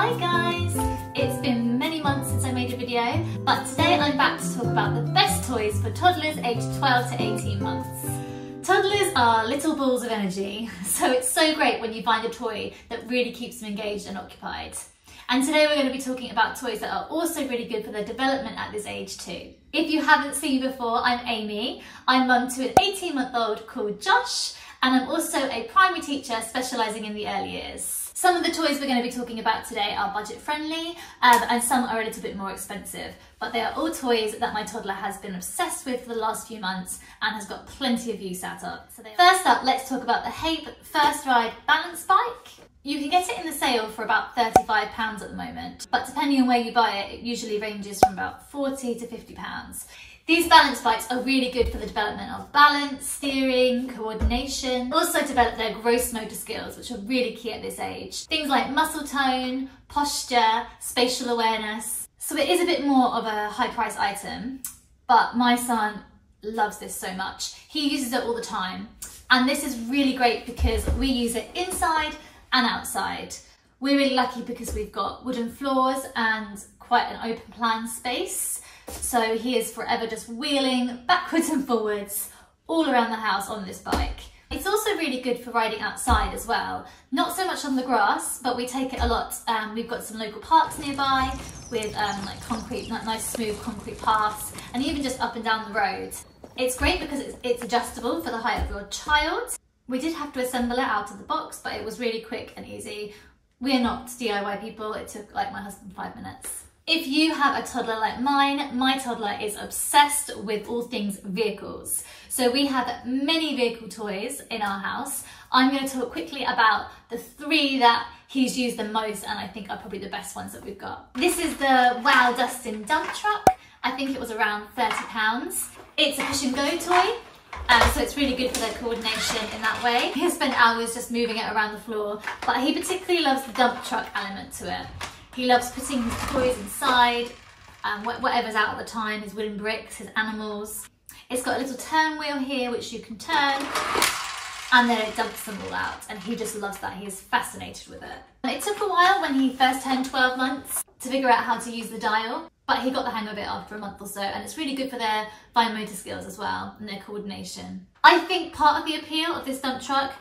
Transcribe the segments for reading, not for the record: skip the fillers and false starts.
Hi guys! It's been many months since I made a video, but today I'm back to talk about the best toys for toddlers aged 12 to 18 months. Toddlers are little balls of energy, so it's so great when you find a toy that really keeps them engaged and occupied. And today we're going to be talking about toys that are also really good for their development at this age too. If you haven't seen me before, I'm Amy. I'm mum to an 18-month-old called Josh, and I'm also a primary teacher specialising in the early years. Some of the toys we're going to be talking about today are budget friendly and some are a little bit more expensive, but they are all toys that my toddler has been obsessed with for the last few months and has got plenty of use out of. First up, let's talk about the Hape First Ride Balance Bike. You can get it in the sale for about £35 at the moment, but depending on where you buy it, it usually ranges from about £40 to £50. These balance bikes are really good for the development of balance, steering, coordination, also develop their gross motor skills, which are really key at this age. Things like muscle tone, posture, spatial awareness. So it is a bit more of a high price item, but my son loves this so much. He uses it all the time. And this is really great because we use it inside and outside. We're really lucky because we've got wooden floors and quite an open plan space. So he is forever just wheeling backwards and forwards all around the house on this bike. It's also really good for riding outside as well. Not so much on the grass, but we take it a lot. We've got some local parks nearby with like concrete, nice smooth concrete paths, and even just up and down the road. It's great because it's adjustable for the height of your child. We did have to assemble it out of the box, but it was really quick and easy. We're not DIY people. It took like my husband 5 minutes. If you have a toddler like mine, my toddler is obsessed with all things vehicles. So we have many vehicle toys in our house. I'm going to talk quickly about the 3 that he's used the most and I think are probably the best ones that we've got. This is the Wow Dustin Dump truck. I think it was around £30. It's a push and go toy. So it's really good for their coordination in that way. He'll spend hours just moving it around the floor, but he particularly loves the dump truck element to it. He loves putting his toys inside, whatever's out at the time, his wooden bricks, his animals. It's got a little turn wheel here which you can turn, and then it dumps them all out, and he just loves that. He is fascinated with it. It took a while when he first turned 12 months to figure out how to use the dial, but he got the hang of it after a month or so, and it's really good for their fine motor skills as well and their coordination. I think part of the appeal of this dump truck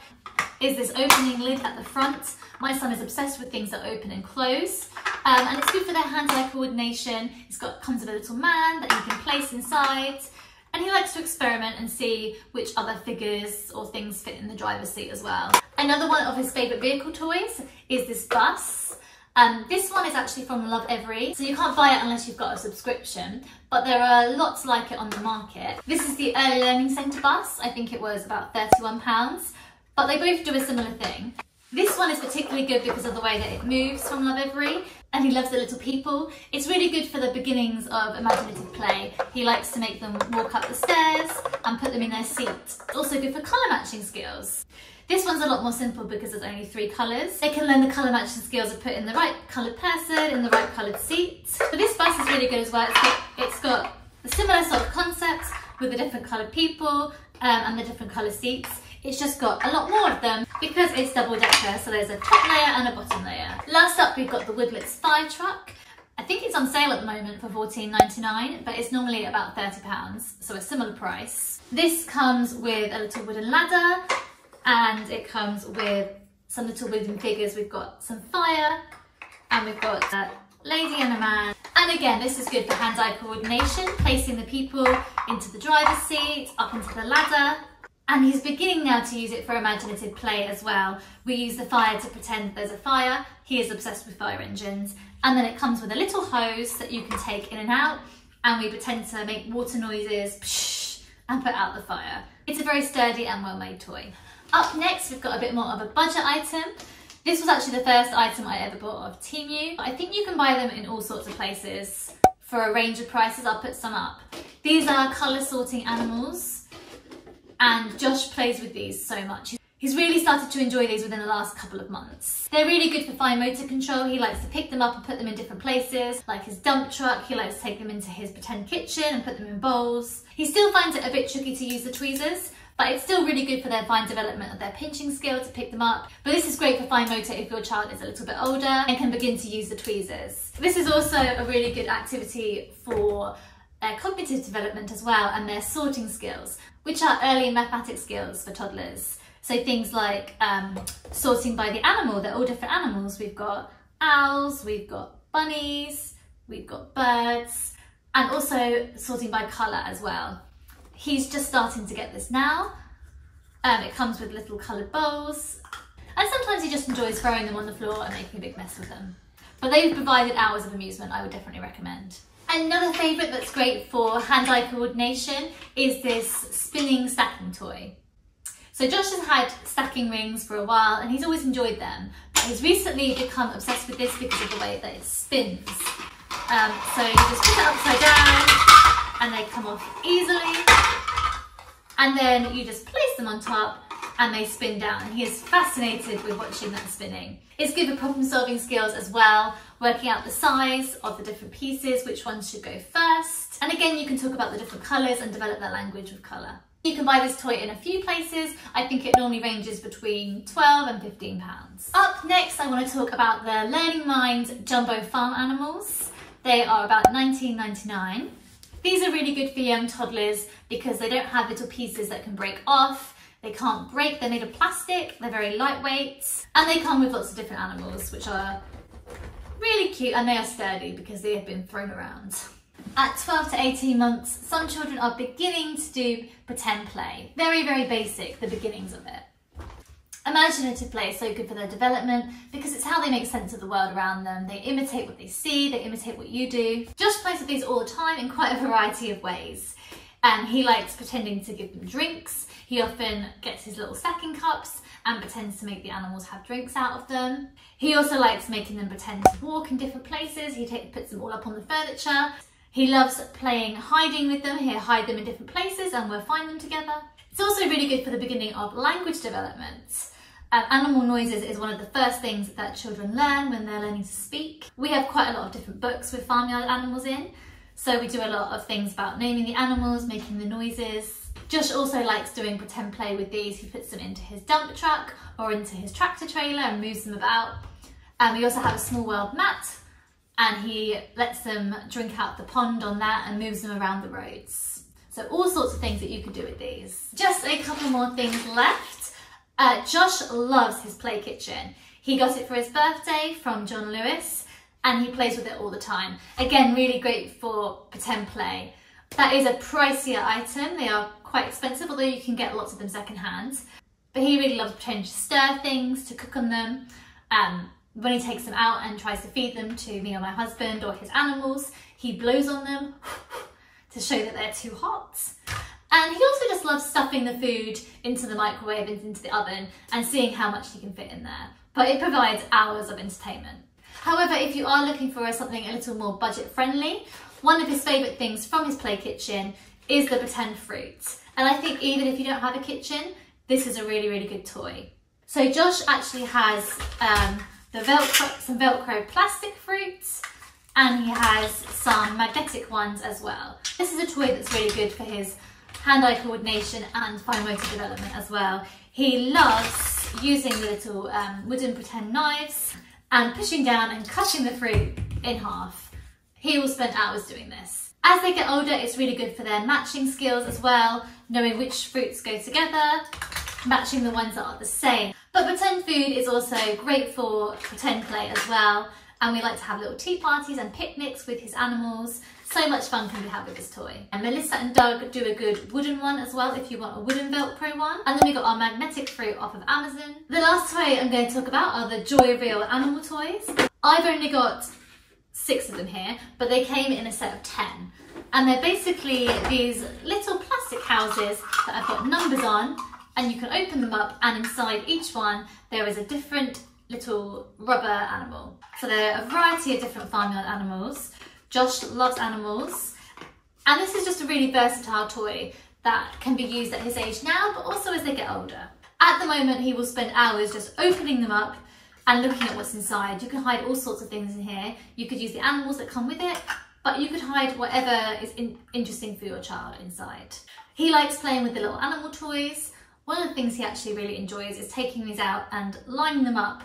is this opening lid at the front. My son is obsessed with things that open and close, and it's good for their hand-eye coordination. Comes with a little man that you can place inside, and he likes to experiment and see which other figures or things fit in the driver's seat as well. Another one of his favourite vehicle toys is this bus. This one is actually from Love Every, so you can't buy it unless you've got a subscription, but there are lots like it on the market. This is the Early Learning Centre bus. I think it was about £31, but they both do a similar thing. This one is particularly good because of the way that it moves from Love Every, and he loves the little people. It's really good for the beginnings of imaginative play. He likes to make them walk up the stairs and put them in their seat. It's also good for colour matching skills. This one's a lot more simple because there's only 3 colours. They can learn the colour matching skills of putting the right coloured person in the right coloured seat. But this bus is really good as well. It's got a similar sort of concept with the different coloured people and the different colour seats. It's just got a lot more of them because it's double decker, so there's a top layer and a bottom layer. Last up, we've got the Woodlets fire truck. I think it's on sale at the moment for £14.99, but it's normally about £30, so a similar price. This comes with a little wooden ladder, and it comes with some little wooden figures. We've got some fire, and we've got a lady and a man. And again, this is good for hand-eye coordination, placing the people into the driver's seat, up into the ladder. And he's beginning now to use it for imaginative play as well. We use the fire to pretend there's a fire. He is obsessed with fire engines. And then it comes with a little hose that you can take in and out, and we pretend to make water noises, psh, and put out the fire. It's a very sturdy and well-made toy. Up next, we've got a bit more of a budget item. This was actually the first item I ever bought off Temu. I think you can buy them in all sorts of places for a range of prices. I'll put some up. These are colour sorting animals, and Josh plays with these so much. He's really started to enjoy these within the last couple of months. They're really good for fine motor control. He likes to pick them up and put them in different places, like his dump truck. He likes to take them into his pretend kitchen and put them in bowls. He still finds it a bit tricky to use the tweezers, But it's still really good for their fine development of their pinching skill to pick them up. But this is great for fine motor if your child is a little bit older and can begin to use the tweezers. This is also a really good activity for their cognitive development as well, and their sorting skills, which are early mathematics skills for toddlers. So things like sorting by the animal. They're all different animals. We've got owls, we've got bunnies, we've got birds, and also sorting by colour as well. He's just starting to get this now. It comes with little coloured bowls, and sometimes he just enjoys throwing them on the floor and making a big mess with them. But they've provided hours of amusement. I would definitely recommend. Another favourite that's great for hand-eye coordination is this spinning stacking toy. So Josh has had stacking rings for a while and he's always enjoyed them, but he's recently become obsessed with this because of the way that it spins. So you just put it upside down and they come off easily, and then you just place them on top and they spin down, and he is fascinated with watching that spinning. It's good for problem solving skills as well, working out the size of the different pieces, which ones should go first. And again, you can talk about the different colours and develop that language with colour. You can buy this toy in a few places. I think it normally ranges between £12 and £15. Up next, I want to talk about the Learning Minds Jumbo Farm Animals. They are about £19.99. These are really good for young toddlers because they don't have little pieces that can break off. They can't break, they're made of plastic, they're very lightweight, and they come with lots of different animals, which are really cute, and they are sturdy because they have been thrown around. At 12 to 18 months, some children are beginning to do pretend play. Very, very basic, the beginnings of it. Imaginative play is so good for their development because it's how they make sense of the world around them. They imitate what they see, they imitate what you do. Josh plays with these all the time in quite a variety of ways. He likes pretending to give them drinks. He often gets his little stacking cups and pretends to make the animals have drinks out of them. He also likes making them pretend to walk in different places. He puts them all up on the furniture. He loves playing hiding with them. He'll hide them in different places and we'll find them together. It's also really good for the beginning of language development. Animal noises is one of the first things that children learn when they're learning to speak. We have quite a lot of different books with farmyard animals in. So we do a lot of things about naming the animals, making the noises. Josh also likes doing pretend play with these. He puts them into his dump truck or into his tractor trailer and moves them about. And we also have a small world mat, and he lets them drink out the pond on that and moves them around the roads. So all sorts of things that you could do with these. Just a couple more things left. Josh loves his play kitchen. He got it for his birthday from John Lewis, and he plays with it all the time. Again, really great for pretend play. That is a pricier item. They are quite expensive, although you can get lots of them secondhand. But he really loves pretending to stir things, to cook on them. When he takes them out and tries to feed them to me or my husband or his animals, he blows on them to show that they're too hot. And he also just loves stuffing the food into the microwave and into the oven and seeing how much he can fit in there. But it provides hours of entertainment. However, if you are looking for something a little more budget friendly, one of his favourite things from his play kitchen is the pretend fruit. And I think even if you don't have a kitchen, this is a really, really good toy. So Josh actually has some Velcro plastic fruits, and he has some magnetic ones as well. This is a toy that's really good for his hand-eye coordination and fine motor development as well. He loves using the little wooden pretend knives and pushing down and cutting the fruit in half. He will spend hours doing this. As they get older, it's really good for their matching skills as well, knowing which fruits go together, matching the ones that are the same. But pretend food is also great for pretend play as well, and we like to have little tea parties and picnics with his animals. So much fun can be had with this toy. And Melissa and Doug do a good wooden one as well if you want a wooden Velcro one. And then we got our magnetic fruit off of Amazon. The last toy I'm going to talk about are the Joyreal animal toys. I've only got 6 of them here, but they came in a set of 10. And they're basically these little plastic houses that have got numbers on, and you can open them up, and inside each one there is a different little rubber animal. So there are a variety of different farmyard animals. Josh loves animals, and this is just a really versatile toy that can be used at his age now, but also as they get older. At the moment, he will spend hours just opening them up and looking at what's inside. You can hide all sorts of things in here. You could use the animals that come with it, but you could hide whatever is interesting for your child inside. He likes playing with the little animal toys. One of the things he actually really enjoys is taking these out and lining them up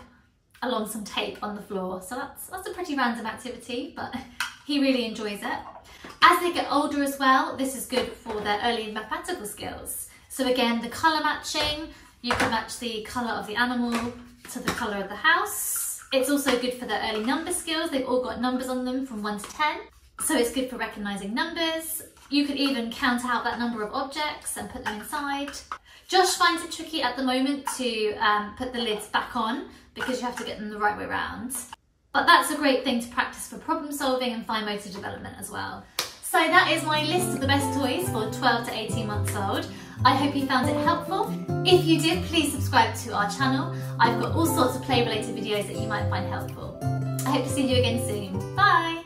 along some tape on the floor. So that's a pretty random activity, but he really enjoys it. As they get older as well, this is good for their early mathematical skills. So again, the colour matching, you can match the colour of the animal to the colour of the house. It's also good for their early number skills. They've all got numbers on them from 1 to 10. So it's good for recognising numbers. You could even count out that number of objects and put them inside. Josh finds it tricky at the moment to put the lids back on because you have to get them the right way around. But that's a great thing to practice for problem solving and fine motor development as well. So that is my list of the best toys for 12 to 18 months old. I hope you found it helpful. If you did, please subscribe to our channel. I've got all sorts of play related videos that you might find helpful. I hope to see you again soon. Bye!